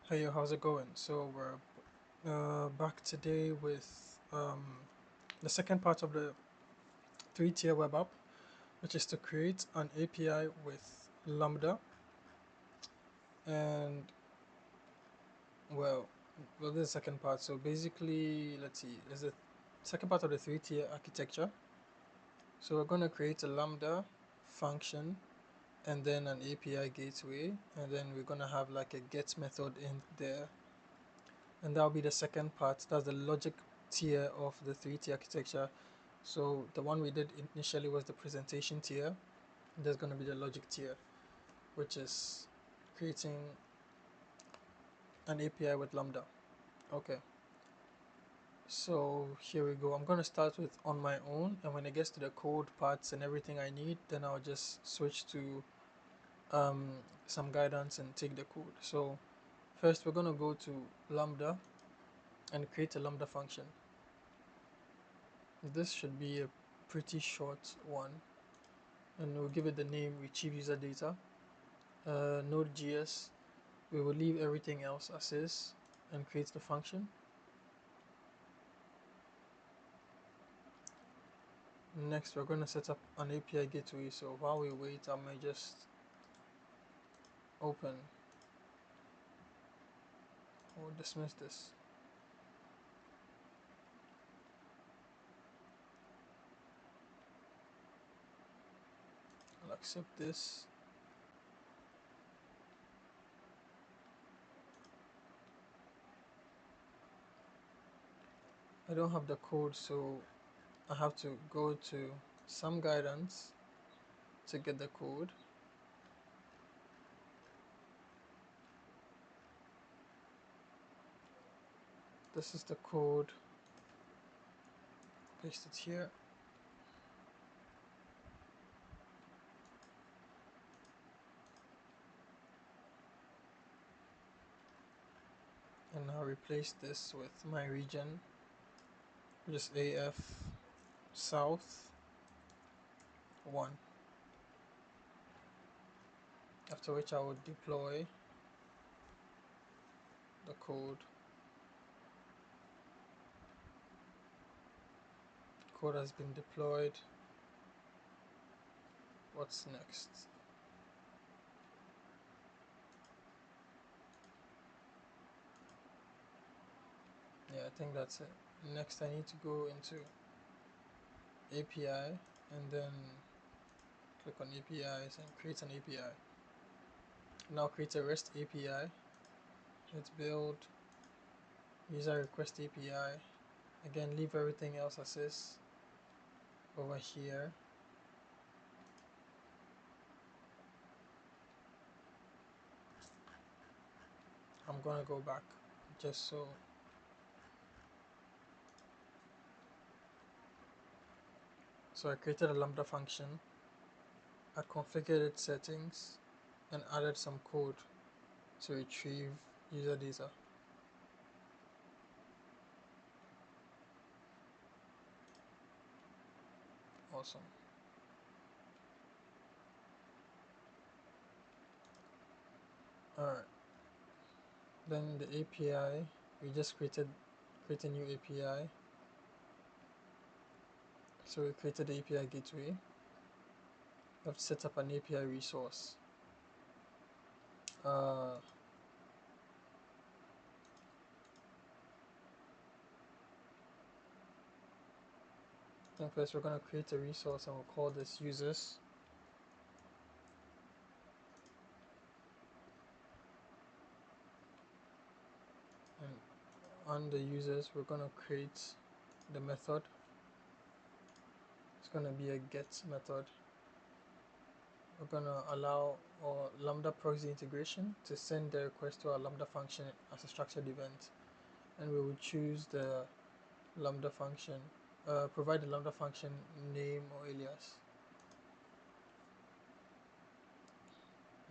Hey, how's it going? So we're back today with the second part of the three-tier web app, which is to create an API with Lambda. And well, well, this is the second part. So basically, let's see, there's the second part of the three-tier architecture. So we're going to create a Lambda function and then an API gateway, and then we're going to have like a get method in there, and that'll be the second part. That's the logic tier of the three-tier architecture. So the one we did initially was the presentation tier. There's going to be the logic tier, which is creating an API with Lambda. Okay, so here we go. I'm going to start with on my own, and when it gets to the code parts and everything I need, then I'll just switch to um, some guidance and take the code. So first we're going to go to Lambda and create a Lambda function. This should be a pretty short one, and we'll give it the name retrieve user data. Node.js, we will leave everything else as is and create the function. Next, we're going to set up an API gateway. So while we wait, I may just open or dismiss this. I'll accept this. I don't have the code, so I have to go to some guidance to get the code. This is the code. Paste it here. And now replace this with my region, which is AF South 1. After which I will deploy the code. Code has been deployed. What's next? Yeah, I think that's it. Next, I need to go into API and then click on APIs and create an API. Now create a REST API. Let's build user request API. Again, leave everything else as is over here. I'm gonna go back just so. So I created a Lambda function. I configured its settings and added some code to retrieve user data. Awesome. Alright. Then the API, we just create a new API. So we created the API gateway. We have to set up an API resource. I think first we're going to create a resource and we'll call this users. And on the users, we're going to create the method. It's going to be a get method. We're going to allow our Lambda proxy integration to send the request to our Lambda function as a structured event. And we will choose the Lambda function, provide the Lambda function name or alias.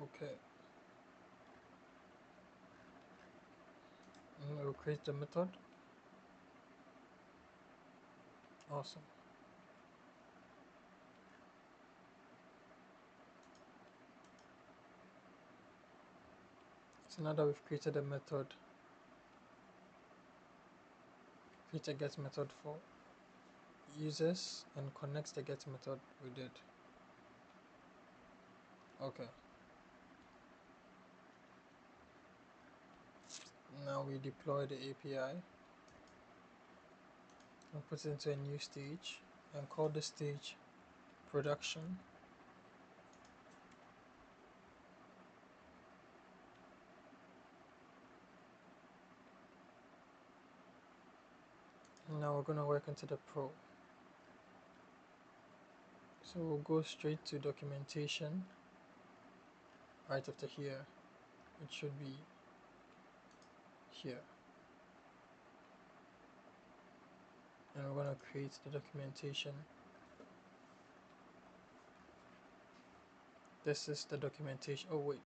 Okay. And we'll create the method. Awesome. So now that we've created a method, create a get method for users and connects the get method we did. Okay. Now we deploy the API and put it into a new stage and call the stage production. Now we're going to work into the pro. So we'll go straight to documentation. Right after here, it should be here. And we're going to create the documentation. This is the documentation. Oh wait.